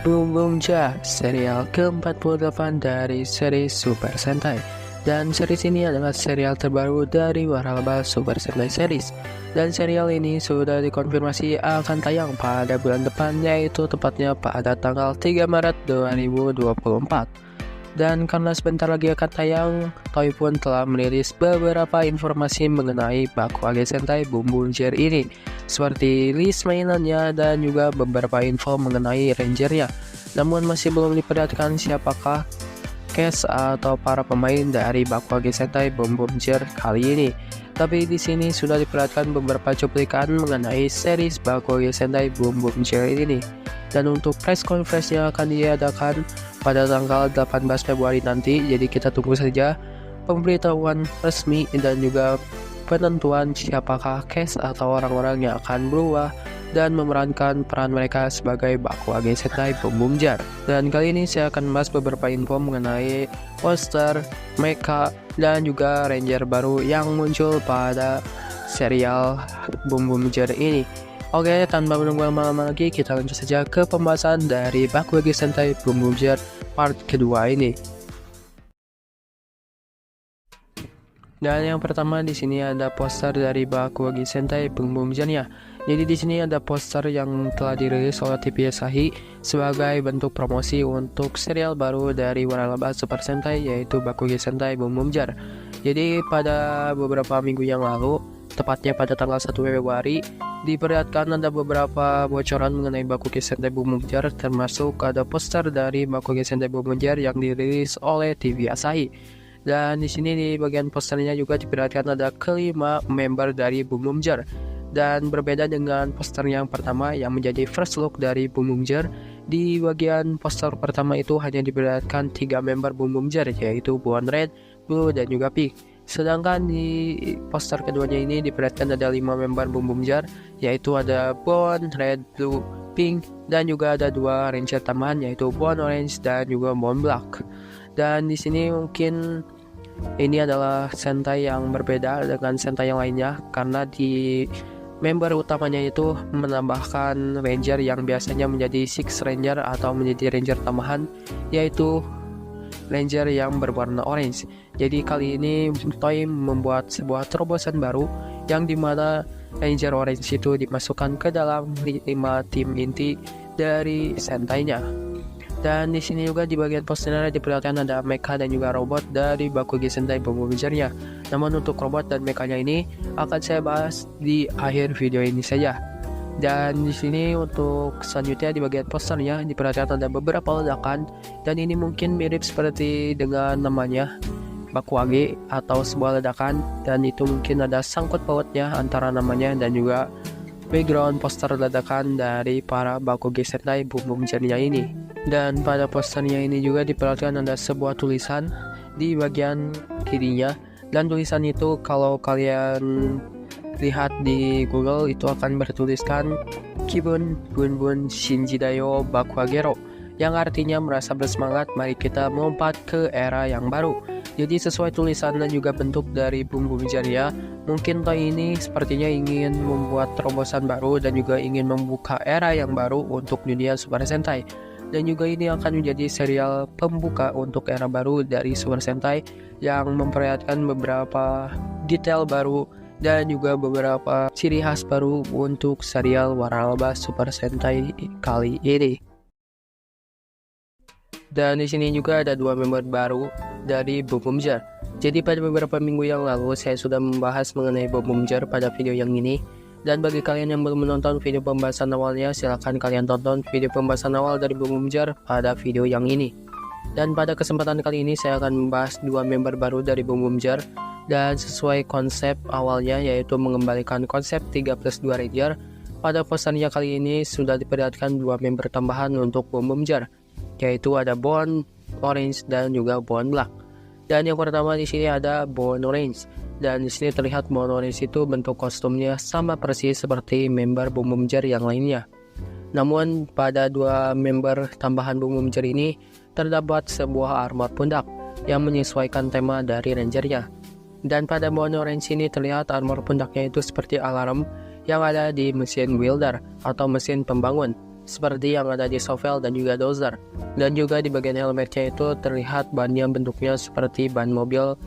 Boom Boom Jar, serial ke-48 dari seri Super Sentai. Dan series ini adalah serial terbaru dari Waralaba Super Sentai Series. Dan serial ini sudah dikonfirmasi akan tayang pada bulan depan, yaitu tepatnya pada tanggal 3 Maret 2024. Dan karena sebentar lagi akan tayang, Toei pun telah merilis beberapa informasi mengenai Bakuage Sentai Boom Boom Jar ini, seperti list mainannya dan juga beberapa info mengenai rangernya. Namun masih belum diperlihatkan siapakah cast atau para pemain dari Bakuage Sentai Boom Boom Jar kali ini. Tapi di sini sudah diperlihatkan beberapa cuplikan mengenai series Bakuage Sentai Boom Boom Jar ini. Dan untuk press conference-nya akan diadakan pada tanggal 18 Februari nanti, jadi kita tunggu saja pemberitahuan resmi dan juga penentuan siapakah cast atau orang-orang yang akan berubah dan memerankan peran mereka sebagai Bakuage Sentai Boom Boom Jar. Dan kali ini saya akan membahas beberapa info mengenai poster, mecha, dan juga ranger baru yang muncul pada serial Boom Boom Jar ini. Oke, tanpa menunggu lama-lama lagi, kita lanjut saja ke pembahasan dari Bakuage Sentai Boom Boom Jar part kedua ini. Dan yang pertama di sini ada poster dari Bakuage Sentai Boom Boom Jar-nya. Jadi di sini ada poster yang telah dirilis oleh TV Asahi sebagai bentuk promosi untuk serial baru dari Waralaba Super Sentai, yaitu Bakuage Sentai Boom Boom Jar. Jadi pada beberapa minggu yang lalu, tepatnya pada tanggal 1 Februari, diperlihatkan ada beberapa bocoran mengenai Bakuage Sentai Boom Boom Jar, termasuk ada poster dari Bakuage Sentai Boom Boom Jar yang dirilis oleh TV Asahi. Dan di sini di bagian posternya juga diperlihatkan ada kelima member dari Boom Boom Jar. Dan berbeda dengan poster yang pertama yang menjadi first look dari Boom Boom Jar, di bagian poster pertama itu hanya diperlihatkan 3 member Boom Boom Jar, yaitu Bone Red, Blue, dan juga Pink. Sedangkan di poster keduanya ini diperlihatkan ada 5 member Boom Boom Jar, yaitu ada Bone, Red, Blue, Pink, dan juga ada 2 ranger tambahan, yaitu Bone Orange dan juga Bone Black. Dan di sini mungkin ini adalah Sentai yang berbeda dengan Sentai yang lainnya, karena di member utamanya itu menambahkan ranger yang biasanya menjadi Six Ranger atau menjadi ranger tambahan, yaitu ranger yang berwarna orange. Jadi kali ini Toei membuat sebuah terobosan baru yang dimana ranger orange itu dimasukkan ke dalam 5 tim inti dari Sentai-nya. Dan di sini juga di bagian posternya diperlihatkan ada mecha dan juga robot dari Bakuage Sentai Boom Boom Jar-nya. Namun untuk robot dan mechanya ini akan saya bahas di akhir video ini saja. Dan di sini untuk selanjutnya di bagian posternya diperlihatkan ada beberapa ledakan, dan ini mungkin mirip seperti dengan namanya Bakuage atau sebuah ledakan, dan itu mungkin ada sangkut pautnya antara namanya dan juga background poster ledakan dari para Bakuage Sentai Boom Boom Jar-nya ini. Dan pada posternya ini juga diperlihatkan ada sebuah tulisan di bagian kirinya, dan tulisan itu kalau kalian lihat di Google itu akan bertuliskan Kibun Bun Bun Shinjidayo Bakuagero, yang artinya merasa bersemangat, mari kita melompat ke era yang baru. Jadi sesuai tulisan dan juga bentuk dari Boom Boom Jar ya, mungkin Toei ini sepertinya ingin membuat terobosan baru dan juga ingin membuka era yang baru untuk dunia Super Sentai. Dan juga ini akan menjadi serial pembuka untuk era baru dari Super Sentai yang memperlihatkan beberapa detail baru dan juga beberapa ciri khas baru untuk serial Waralaba Super Sentai kali ini. Dan di sini juga ada 2 member baru dari Boom Boom Jar. Jadi pada beberapa minggu yang lalu saya sudah membahas mengenai Boom Boom Jar pada video yang ini. Dan bagi kalian yang belum menonton video pembahasan awalnya, silahkan kalian tonton video pembahasan awal dari Boom Boom Jar pada video yang ini. Dan pada kesempatan kali ini saya akan membahas 2 member baru dari Boom Boom Jar. Dan sesuai konsep awalnya, yaitu mengembalikan konsep 3+2 Ranger, pada posternya kali ini sudah diperlihatkan 2 member tambahan untuk Boom Boom Jar, yaitu ada Bone Orange dan juga Bone Black. Dan yang pertama di sini ada Bone Orange. Dan di sini terlihat Bone Orange itu bentuk kostumnya sama persis seperti member Boom Boom Jar yang lainnya. Namun pada 2 member tambahan Boom Boom Jar ini terdapat sebuah armor pundak yang menyesuaikan tema dari rangernya. Dan pada Bone Orange ini terlihat armor pundaknya itu seperti alarm yang ada di mesin welder atau mesin pembangun. seperti yang ada di Shovel dan juga Dozer. Dan juga di bagian helmetnya itu terlihat bannya bentuknya seperti ban mobil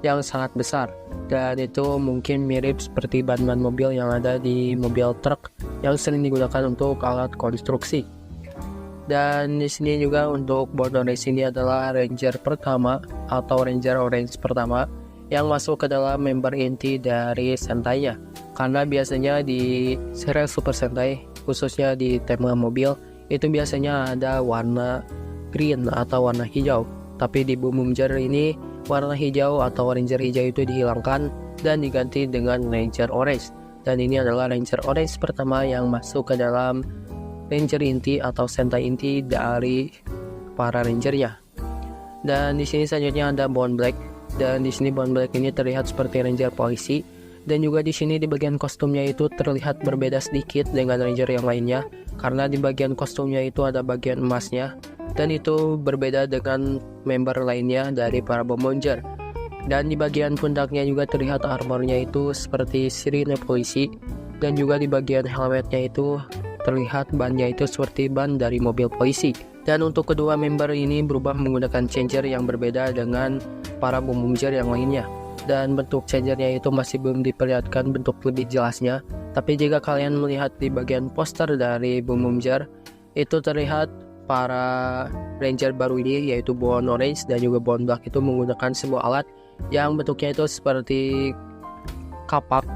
yang sangat besar, dan itu mungkin mirip seperti ban-ban mobil yang ada di mobil truk yang sering digunakan untuk alat konstruksi. Dan di sini juga untuk Born Orange ini adalah Ranger pertama atau Ranger Orange pertama yang masuk ke dalam member inti dari Sentai-nya. Karena biasanya di serial Super Sentai, khususnya di tema mobil, itu biasanya ada warna green atau warna hijau. Tapi di Boom Ranger ini warna hijau atau Ranger hijau itu dihilangkan dan diganti dengan Ranger Orange. Dan ini adalah Ranger Orange pertama yang masuk ke dalam Ranger inti atau Sentai inti dari para Rangernya. Dan di sini selanjutnya ada Bone Black, dan di sini Bone Black ini terlihat seperti Ranger polisi. Dan juga di sini di bagian kostumnya itu terlihat berbeda sedikit dengan Ranger yang lainnya, karena di bagian kostumnya itu ada bagian emasnya, dan itu berbeda dengan member lainnya dari para Boom Ranger. Dan di bagian pundaknya juga terlihat armornya itu seperti sirine polisi, dan juga di bagian helmetnya itu terlihat bannya itu seperti ban dari mobil polisi. Dan untuk kedua member ini berubah menggunakan changer yang berbeda dengan para Boom Ranger yang lainnya. Dan bentuk changernya itu masih belum diperlihatkan bentuk lebih jelasnya. Tapi jika kalian melihat di bagian poster dari Boom Ranger, itu terlihat para Ranger baru ini yaitu Born Orange dan juga Born Black itu menggunakan sebuah alat yang bentuknya itu seperti kapak,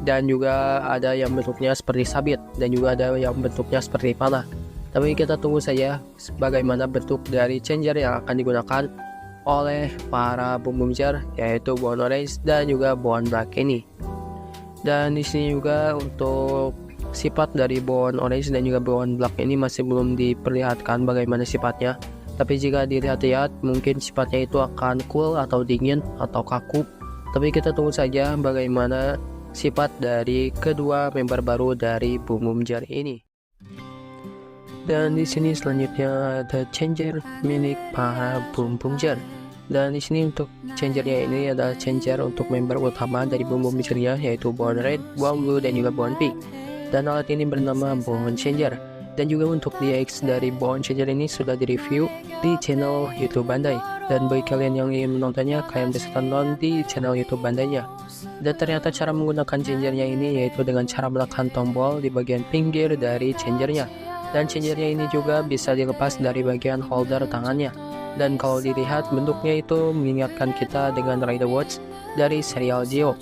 dan juga ada yang bentuknya seperti sabit, dan juga ada yang bentuknya seperti panah. Tapi kita tunggu saja bagaimana bentuk dari changer yang akan digunakan oleh para Boom Ranger yaitu Born Orange dan juga Born Black ini. Dan di sini juga untuk sifat dari Born Orange dan juga Born Black ini masih belum diperlihatkan bagaimana sifatnya. Tapi jika dilihat-lihat mungkin sifatnya itu akan cool atau dingin atau kaku. Tapi kita tunggu saja bagaimana sifat dari kedua member baru dari Boom Ranger ini. Dan di sini selanjutnya ada changer milik para Boom Ranger. Dan di sini untuk changernya ini adalah changer untuk member utama dari Boom Ranger-nya yaitu Born Red, Born Blue dan juga Born Pink. Dan alat ini bernama Born Changer. Dan juga untuk DX dari Born Changer ini sudah direview di channel YouTube Bandai. Dan bagi kalian yang ingin menontonnya, kalian bisa tonton di channel YouTube Bandai-nya. Dan ternyata cara menggunakan changernya ini yaitu dengan cara menekan tombol di bagian pinggir dari changernya. Dan changernya ini juga bisa dilepas dari bagian holder tangannya. Dan kalau dilihat bentuknya itu mengingatkan kita dengan Rider Watch dari serial Geo.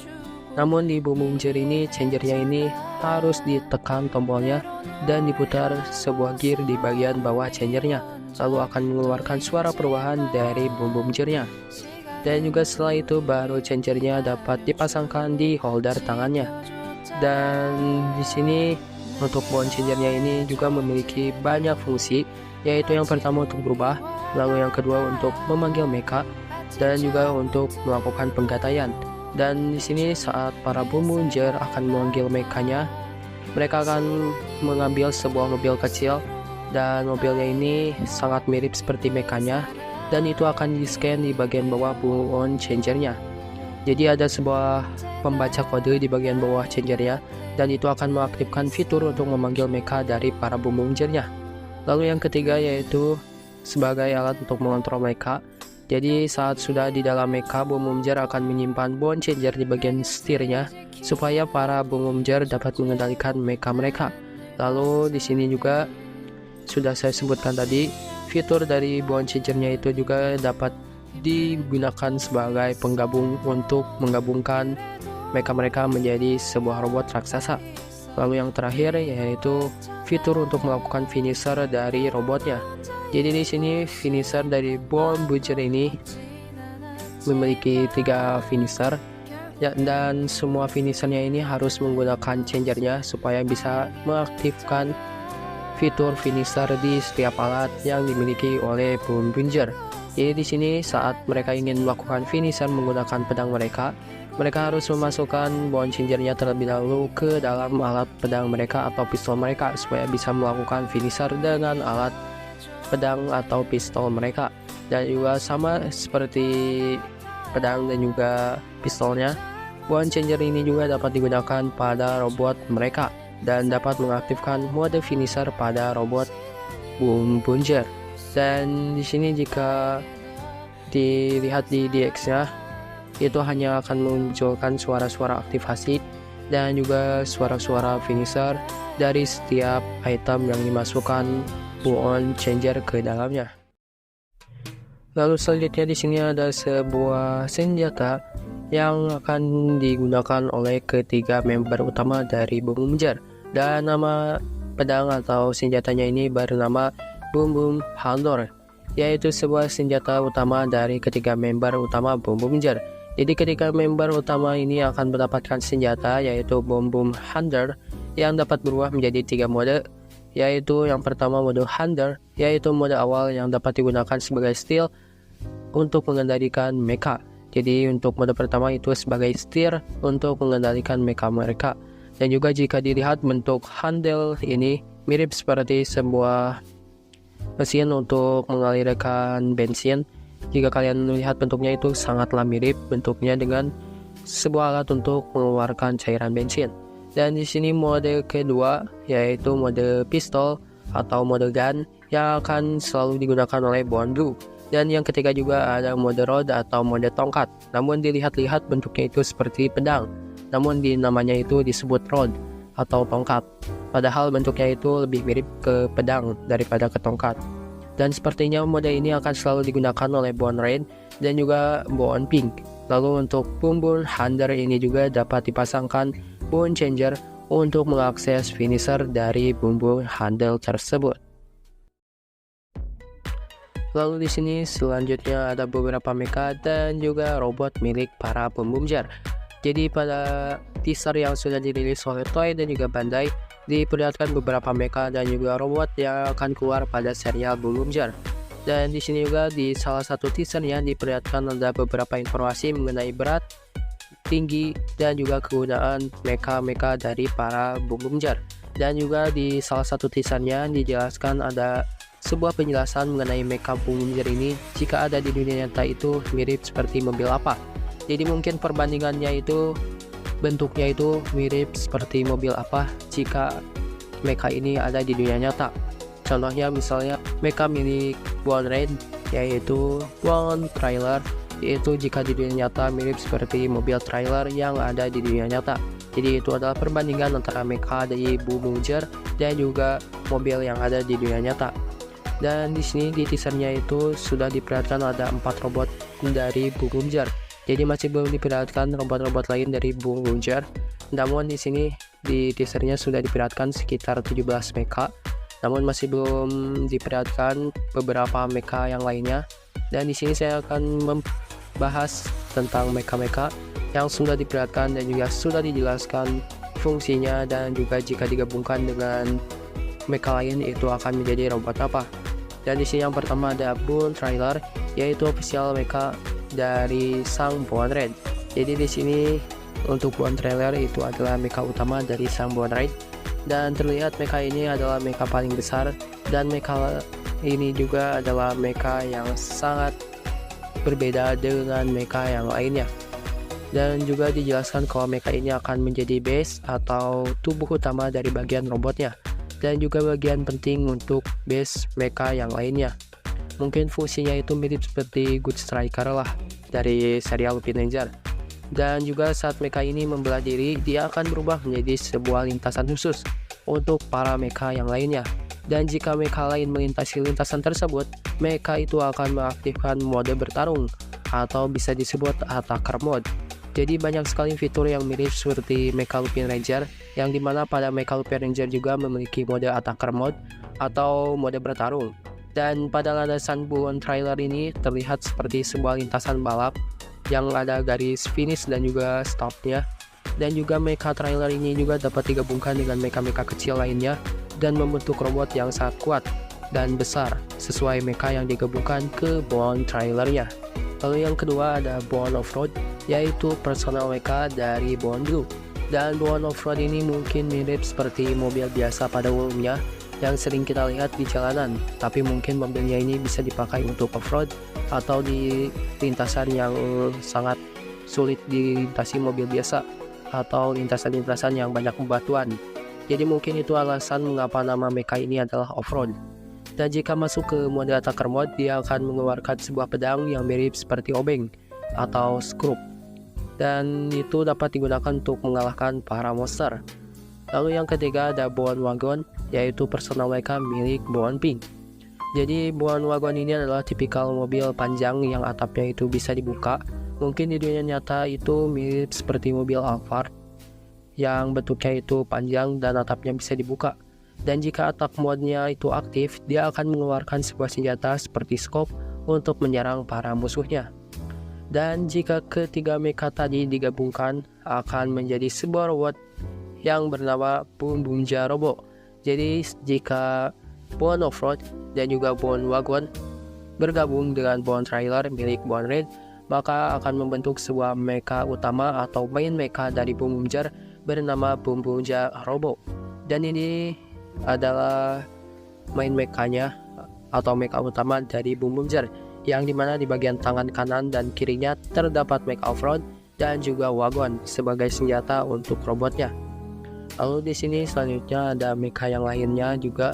Namun di Boom Ranger ini changernya ini harus ditekan tombolnya dan diputar sebuah gear di bagian bawah changernya, lalu akan mengeluarkan suara perubahan dari Boom Ranger-nya. Dan juga setelah itu baru changernya dapat dipasangkan di holder tangannya. Dan di sini untuk Born Changer-nya ini juga memiliki banyak fungsi, yaitu yang pertama untuk berubah, lalu yang kedua untuk memanggil mecha, dan juga untuk melakukan penggataian. Dan di sini saat para Boom Ranger akan memanggil mechanya, mereka akan mengambil sebuah mobil kecil, dan mobilnya ini sangat mirip seperti mechanya, dan itu akan di-scan di bagian bawah Born Changer-nya. Jadi ada sebuah pembaca kode di bagian bawah changernya, dan itu akan mengaktifkan fitur untuk memanggil mecha dari para Boom Ranger-nya. Lalu yang ketiga yaitu sebagai alat untuk mengontrol mecha. Jadi saat sudah di dalam mecha, Boom Ranger akan menyimpan Born Changer di bagian setirnya supaya para Boom Ranger dapat mengendalikan mecha mereka. Lalu di sini juga sudah saya sebutkan tadi, fitur dari Born Changer-nya itu juga dapat digunakan sebagai penggabung untuk menggabungkan mecha mereka menjadi sebuah robot raksasa. Lalu yang terakhir yaitu fitur untuk melakukan finisher dari robotnya. Jadi di sini finisher dari Born Butcher ini memiliki 3 finisher ya, dan semua finishernya ini harus menggunakan changernya supaya bisa mengaktifkan fitur finisher di setiap alat yang dimiliki oleh Boom Ranger. Jadi di sini saat mereka ingin melakukan finisher menggunakan pedang mereka harus memasukkan Born Changer-nya terlebih dahulu ke dalam alat pedang mereka atau pistol mereka supaya bisa melakukan finisher dengan alat pedang atau pistol mereka. Dan juga sama seperti pedang dan juga pistolnya, Born Changer ini juga dapat digunakan pada robot mereka. dan dapat mengaktifkan mode finisher pada robot Boom Bounger. Dan di sini jika dilihat di DX-nya, itu hanya akan memunculkan suara-suara aktivasi dan juga suara-suara finisher dari setiap item yang dimasukkan Bone Changer ke dalamnya. Lalu selanjutnya di sini ada sebuah senjata yang akan digunakan oleh ketiga member utama dari Boom Bounger, dan nama pedang atau senjatanya ini bernama Boom Boom Hunter, yaitu sebuah senjata utama dari ketiga member utama Boom Bounger. Jadi ketika member utama ini akan mendapatkan senjata yaitu Boom Boom Hunter yang dapat berubah menjadi 3 mode, yaitu yang pertama mode Hunter, yaitu mode awal yang dapat digunakan sebagai steal untuk mengendalikan mecha. Jadi untuk mode pertama itu sebagai steer untuk mengendalikan mecha mereka. Dan juga jika dilihat bentuk handle ini mirip seperti sebuah mesin untuk mengalirkan bensin. Jika kalian melihat bentuknya itu sangatlah mirip bentuknya dengan sebuah alat untuk mengeluarkan cairan bensin. Dan di sini mode kedua yaitu mode pistol atau mode gun yang akan selalu digunakan oleh Bone Blue. Dan yang ketiga juga ada mode rod atau mode tongkat. Namun dilihat-lihat bentuknya itu seperti pedang. Namun di namanya itu disebut rod atau tongkat. Padahal bentuknya itu lebih mirip ke pedang daripada ke tongkat. Dan sepertinya mode ini akan selalu digunakan oleh Bone Red dan juga Bone Pink. Lalu untuk Boom Boom Hunter ini juga dapat dipasangkan Bone Changer untuk mengakses finisher dari Boom Boom Hunter tersebut. Lalu di sini selanjutnya ada beberapa mecha dan juga robot milik para Boom Bounger. Jadi pada teaser yang sudah dirilis oleh Toei dan juga Bandai, diperlihatkan beberapa mecha dan juga robot yang akan keluar pada serial Boom Bounger. Dan di sini juga di salah satu teaser yang diperlihatkan ada beberapa informasi mengenai berat, tinggi, dan juga kegunaan mecha-mecha dari para Boom Bounger. Dan juga di salah satu teasernya dijelaskan ada sebuah penjelasan mengenai mecha Boom Bounger ini jika ada di dunia nyata itu mirip seperti mobil apa. Jadi mungkin perbandingannya itu bentuknya itu mirip seperti mobil apa jika mecha ini ada di dunia nyata. Contohnya misalnya mecha milik Bone Red yaitu Bone Trailer, yaitu jika di dunia nyata mirip seperti mobil trailer yang ada di dunia nyata. Jadi itu adalah perbandingan antara mecha dari Boom Bounger dan juga mobil yang ada di dunia nyata. Dan di sini di teasernya itu sudah diperlihatkan ada 4 robot dari Boom Bounger. Jadi masih belum diperlihatkan robot-robot lain dari Boom Bounger. Namun di sini di teasernya sudah diperlihatkan sekitar 17 mecha. Namun masih belum diperlihatkan beberapa mecha yang lainnya. Dan di sini saya akan membahas tentang mecha-mecha yang sudah diperlihatkan dan juga sudah dijelaskan fungsinya, dan juga jika digabungkan dengan mecha lain itu akan menjadi robot apa. Dan di sini yang pertama ada Bone Trailer, yaitu official mecha dari sang Bone Red. Jadi di sini untuk Bone Trailer itu adalah mecha utama dari sang Bone Red, dan terlihat mecha ini adalah mecha paling besar, dan mecha ini juga adalah mecha yang sangat berbeda dengan mecha yang lainnya. Dan juga dijelaskan kalau mecha ini akan menjadi base atau tubuh utama dari bagian robotnya, dan juga bagian penting untuk base mecha yang lainnya. Mungkin fungsinya itu mirip seperti Good Striker lah dari serial Lupin Ranger. Dan juga saat mecha ini membelah diri, dia akan berubah menjadi sebuah lintasan khusus untuk para mecha yang lainnya. Dan jika mecha lain melintasi lintasan tersebut, mecha itu akan mengaktifkan mode bertarung atau bisa disebut attacker mode. Jadi banyak sekali fitur yang mirip seperti mecha Lupin Ranger, yang dimana pada mecha Lupin Ranger juga memiliki mode attacker mode atau mode bertarung. Dan pada landasan Bone Trailer ini terlihat seperti sebuah lintasan balap yang ada garis finish dan juga stopnya. Dan juga mecha trailer ini juga dapat digabungkan dengan mecha-mecha kecil lainnya dan membentuk robot yang sangat kuat dan besar sesuai mecha yang digabungkan ke Bone Trailernya. Lalu yang kedua ada Bone Offroad, yaitu personal mecha dari Bone Blue. Dan Bone Offroad ini mungkin mirip seperti mobil biasa pada umumnya yang sering kita lihat di jalanan, tapi mungkin mobilnya ini bisa dipakai untuk off-road atau di lintasan yang sangat sulit dilintasi mobil biasa atau lintasan-lintasan yang banyak bebatuan. Jadi mungkin itu alasan mengapa nama mecha ini adalah off-road. Dan jika masuk ke mode attacker mode, dia akan mengeluarkan sebuah pedang yang mirip seperti obeng atau scrub. Dan itu dapat digunakan untuk mengalahkan para monster. Lalu yang ketiga ada Bone Wagon, yaitu personal mecha milik Bone Pink. Jadi Bone Wagon ini adalah tipikal mobil panjang yang atapnya itu bisa dibuka. Mungkin di dunia nyata itu mirip seperti mobil Alphard yang bentuknya itu panjang dan atapnya bisa dibuka. Dan jika attack mode-nya itu aktif, dia akan mengeluarkan sebuah senjata seperti scope untuk menyerang para musuhnya. Dan jika ketiga mecha tadi digabungkan, akan menjadi sebuah robot yang bernama Bumbunja Robo. Jadi jika Bone Offroad dan juga Bone Wagon bergabung dengan Bone Trailer milik Bone Red, maka akan membentuk sebuah mecha utama atau main mecha dari Bumbunja bernama Bumbunja Robo. Dan ini adalah main mechanya atau mecha utama dari Bumbunja, yang dimana di bagian tangan kanan dan kirinya terdapat mecha offroad dan juga wagon sebagai senjata untuk robotnya. Lalu di sini selanjutnya ada mecha yang lainnya juga,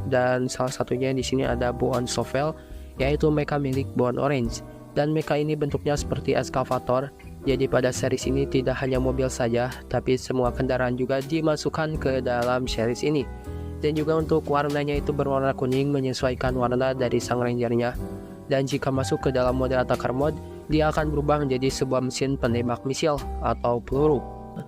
dan salah satunya di sini ada Bone Shovel, yaitu mecha milik Bone Orange. Dan mecha ini bentuknya seperti eskavator. Jadi pada series ini tidak hanya mobil saja, tapi semua kendaraan juga dimasukkan ke dalam series ini. Dan juga untuk warnanya itu berwarna kuning menyesuaikan warna dari sang rangernya. Dan jika masuk ke dalam mode attacker mode, dia akan berubah menjadi sebuah mesin penembak misil atau peluru.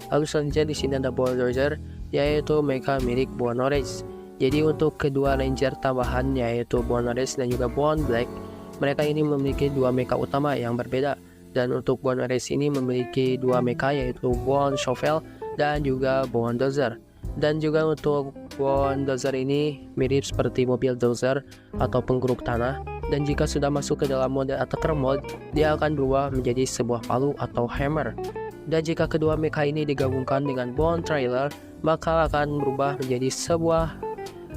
Lalu selanjutnya di sini ada Bulldozer, yaitu mecha milik Bone Orange. Jadi untuk kedua ranger tambahan yaitu Bone Orange dan juga Bone Black, mereka ini memiliki dua mecha utama yang berbeda. Dan untuk Bone Orange ini memiliki dua mecha yaitu Bone Shovel dan juga Bone Dozer. Dan juga untuk Bone Dozer ini mirip seperti mobil dozer atau penggeruk tanah. Dan jika sudah masuk ke dalam mode attacker mode, dia akan berubah menjadi sebuah palu atau hammer. Dan jika kedua mecha ini digabungkan dengan Bone Trailer, maka akan berubah menjadi sebuah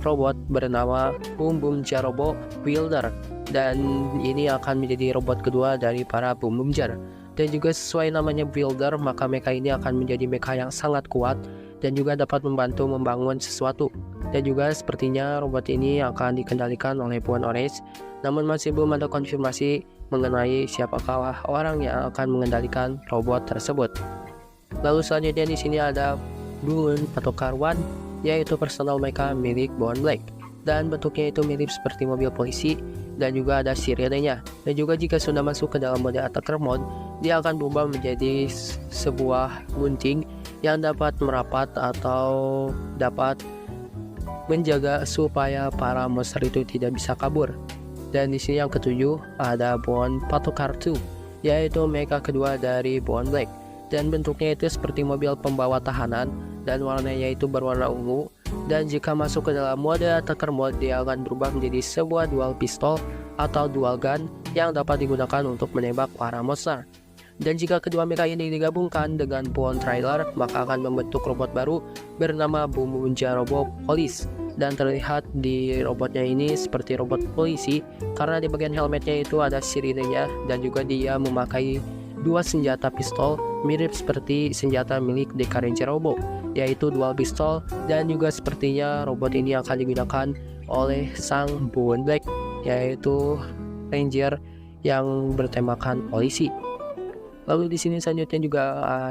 robot bernama Bumbunja Robo Wielder. Dan ini akan menjadi robot kedua dari para Bumbunja. Dan juga sesuai namanya Wielder, maka mecha ini akan menjadi mecha yang sangat kuat dan juga dapat membantu membangun sesuatu. Dan juga sepertinya robot ini akan dikendalikan oleh Bone Orange, namun masih belum ada konfirmasi mengenai siapakah orang yang akan mengendalikan robot tersebut. Lalu selanjutnya di sini ada Bone Patrol One, yaitu personal mecha milik Bone Black. Dan bentuknya itu mirip seperti mobil polisi dan juga ada sirenenya. Dan juga jika sudah masuk ke dalam mode attacker mode, dia akan berubah menjadi sebuah gunting yang dapat merapat atau dapat menjaga supaya para monster itu tidak bisa kabur. Dan di sini yang ketujuh ada Bone Patrol 2, yaitu mecha kedua dari Bone Black. Dan bentuknya itu seperti mobil pembawa tahanan dan warnanya itu berwarna ungu. Dan jika masuk ke dalam mode attacker mode, dia akan berubah menjadi sebuah dual pistol atau dual gun yang dapat digunakan untuk menembak para monster. Dan jika kedua mecha ini digabungkan dengan Bone Trailer, maka akan membentuk robot baru bernama Bumbunja Robo Police. Dan terlihat di robotnya ini seperti robot polisi karena di bagian helmetnya itu ada sirinenya, dan juga dia memakai dua senjata pistol mirip seperti senjata milik Deca Ranger Robo, yaitu dual pistol. Dan juga sepertinya robot ini akan digunakan oleh sang Bone Black, yaitu ranger yang bertemakan polisi. Lalu di sini selanjutnya juga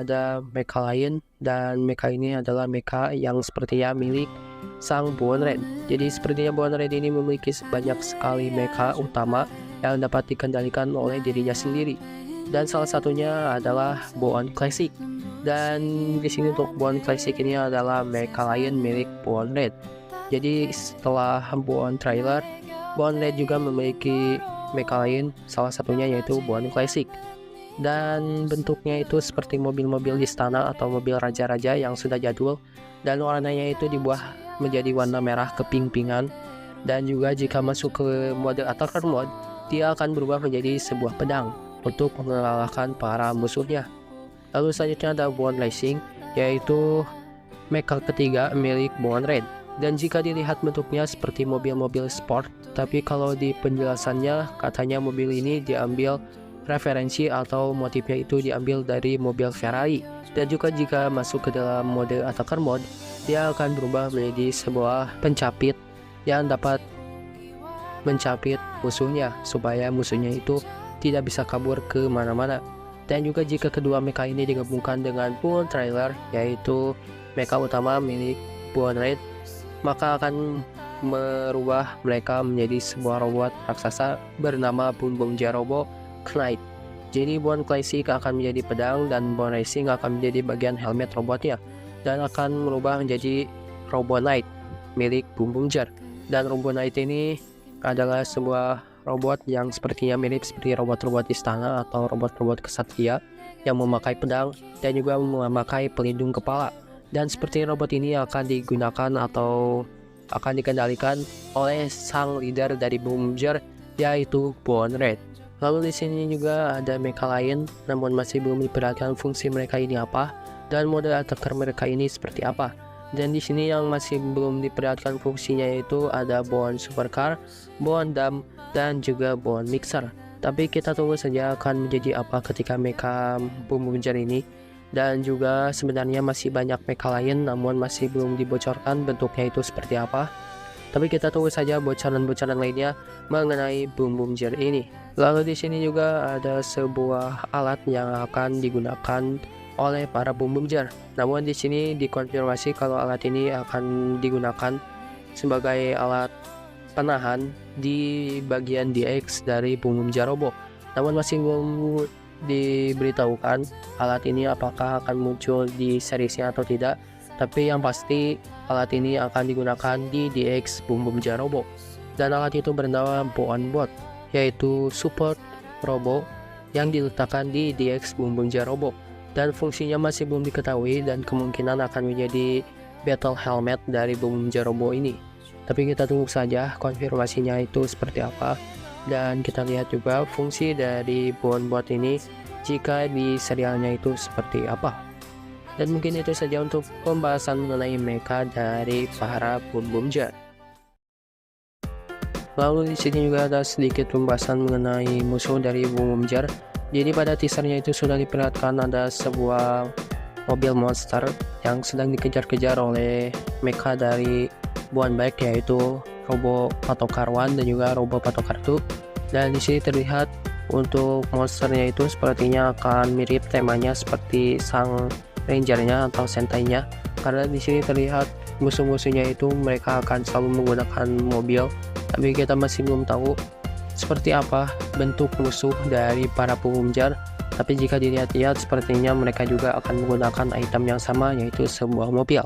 ada mecha lain, dan mecha ini adalah mecha yang sepertinya milik sang Bone Red. Jadi sepertinya Bone Red ini memiliki banyak sekali mecha utama yang dapat dikendalikan oleh dirinya sendiri. Dan salah satunya adalah Bone Classic. Dan di sini untuk Bone Classic ini adalah mecha lain milik Bone Red. Jadi setelah Bone Trailer, Bone Red juga memiliki mecha lain, salah satunya yaitu Bone Classic. Dan bentuknya itu seperti mobil-mobil istana atau mobil raja-raja yang sudah jadul, dan warnanya itu dibuat menjadi warna merah keping-pingan. Dan juga jika masuk ke mode attacker mode, dia akan berubah menjadi sebuah pedang untuk mengalahkan para musuhnya. Lalu selanjutnya ada Bone Racing, yaitu mecha ketiga milik Bone Red. Dan jika dilihat bentuknya seperti mobil-mobil sport, tapi kalau di penjelasannya katanya mobil ini diambil referensi atau motifnya itu diambil dari mobil Ferrari. Dan juga jika masuk ke dalam mode attacker mode, dia akan berubah menjadi sebuah pencapit yang dapat mencapit musuhnya supaya musuhnya itu tidak bisa kabur ke mana-mana. Dan juga jika kedua mecha ini digabungkan dengan full trailer, yaitu mecha utama milik Bone Raid, maka akan merubah mereka menjadi sebuah robot raksasa bernama Boom Boom Jar Robo Knight. Jadi Bone Classic akan menjadi pedang dan Bone Racing akan menjadi bagian helmet robotnya, dan akan merubah menjadi Robo Knight milik Boom Boom Jar. Dan Robo Knight ini adalah sebuah robot yang sepertinya mirip seperti robot-robot istana atau robot-robot kesatria yang memakai pedang dan juga memakai pelindung kepala. Dan seperti robot ini akan digunakan atau akan dikendalikan oleh sang leader dari Boom Boom Jar, yaitu Bone Raid. Lalu di sini juga ada mecha lain, namun masih belum diperlihatkan fungsi mereka ini apa dan mode attacker mereka ini seperti apa. Dan di sini yang masih belum diperlihatkan fungsinya yaitu ada Bone Supercar, Bone Dam, dan juga Bone Mixer. Tapi kita tunggu saja akan menjadi apa ketika mecha Boom Boom Jar ini. Dan juga sebenarnya masih banyak mecha lain, namun masih belum dibocorkan bentuknya itu seperti apa. Tapi kita tunggu saja bocoran-bocoran lainnya mengenai Boom Boom Jar ini. Lalu di sini juga ada sebuah alat yang akan digunakan oleh para Boom Boom Jar. Namun di sini dikonfirmasi kalau alat ini akan digunakan sebagai alat penahan di bagian DX dari Boom Boom Jar Robo. Namun masih belum diberitahukan alat ini apakah akan muncul di seriesnya atau tidak. Tapi yang pasti alat ini akan digunakan di DX Boom Boom Jar Robo. Dan alat itu bernama Bone Bot, yaitu support robo yang diletakkan di DX Boom Boom Jar Robo. Dan fungsinya masih belum diketahui dan kemungkinan akan menjadi battle helmet dari Boom Boom Jar Robo ini. Tapi kita tunggu saja konfirmasinya itu seperti apa. Dan kita lihat juga fungsi dari Bone Bot ini jika di serialnya itu seperti apa. Dan mungkin itu saja untuk pembahasan mengenai mecha dari para Boom Boom Jar. Lalu di sini juga ada sedikit pembahasan mengenai musuh dari Boom Boom Jar. Jadi pada teasernya itu sudah diperlihatkan ada sebuah mobil monster yang sedang dikejar-kejar oleh mecha dari Bone Bike, yaitu Robo Patokar 1 dan juga Robo Patokar 2. Dan di sini terlihat untuk monsternya itu sepertinya akan mirip temanya seperti sang rangernya atau sentainya, karena di sini terlihat musuh-musuhnya itu mereka akan selalu menggunakan mobil. Tapi kita masih belum tahu seperti apa bentuk musuh dari para Boom Boom Jar. Tapi jika dilihat-lihat sepertinya mereka juga akan menggunakan item yang sama, yaitu sebuah mobil.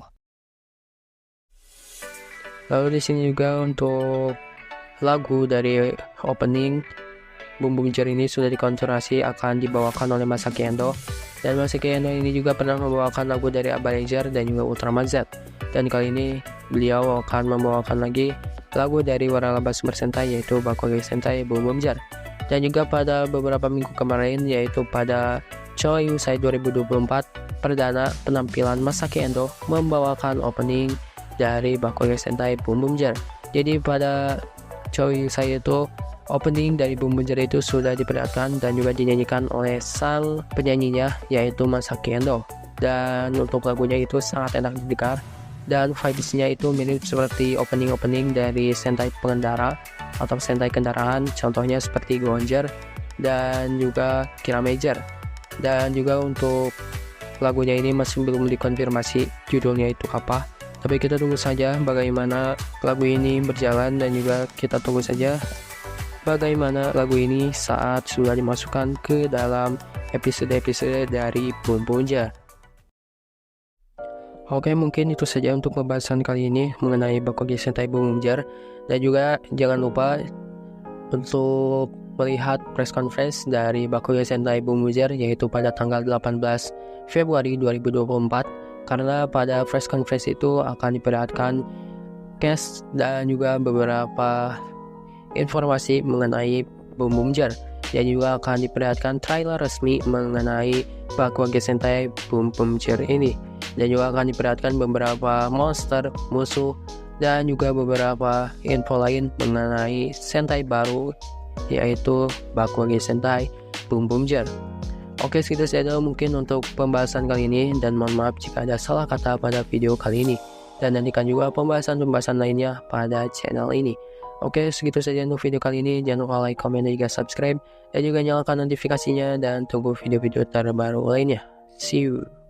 Lalu di sini juga untuk lagu dari opening Boom Boom Jar ini sudah dikonfirmasi akan dibawakan oleh Masaki Endo. Dan Masaki Endo ini juga pernah membawakan lagu dari Abba Ranger dan juga Ultraman Z. Dan kali ini beliau akan membawakan lagi lagu dari Waralaba Super Sentai, yaitu Bakugan Sentai Boom Boom Jar. Dan juga pada beberapa minggu kemarin, yaitu pada Choi Usai 2024, perdana penampilan Masaki Endo membawakan opening dari Bakugan Sentai Boom Boom Jar. Jadi pada Choi Usai itu opening dari Boom Boom Jar itu sudah diperlihatkan dan juga dinyanyikan oleh sang penyanyinya, yaitu Masaki Endo. Dan untuk lagunya itu sangat enak didengar dan vibes-nya itu mirip seperti opening-opening dari Sentai pengendara atau Sentai kendaraan, contohnya seperti Gonjar dan juga Kiramejar. Dan juga untuk lagunya ini masih belum dikonfirmasi judulnya itu apa, tapi kita tunggu saja bagaimana lagu ini berjalan. Dan juga kita tunggu saja bagaimana lagu ini saat sudah dimasukkan ke dalam episode-episode dari Boom Boom Jar. Oke, mungkin itu saja untuk pembahasan kali ini mengenai Bakugan Sentai Boom Boom Jar. Dan juga jangan lupa untuk melihat press conference dari Bakugan Sentai Boom Boom Jar, yaitu pada tanggal 18 Februari 2024. Karena pada press conference itu akan diperlihatkan cast dan juga beberapa informasi mengenai Boom Boom Jar. Dan juga akan diperlihatkan trailer resmi mengenai Bakugan Sentai Boom Boom Jar ini. Dan juga akan diperlihatkan beberapa monster, musuh, dan juga beberapa info lain mengenai Sentai baru, yaitu Bakugan Sentai Boom Boom Jar. Oke, segitu saja mungkin untuk pembahasan kali ini, dan mohon maaf jika ada salah kata pada video kali ini. Dan nantikan juga pembahasan-pembahasan lainnya pada channel ini. Oke, segitu saja untuk video kali ini. Jangan lupa like, komen, dan juga subscribe. Dan juga nyalakan notifikasinya, dan tunggu video-video terbaru lainnya. See you.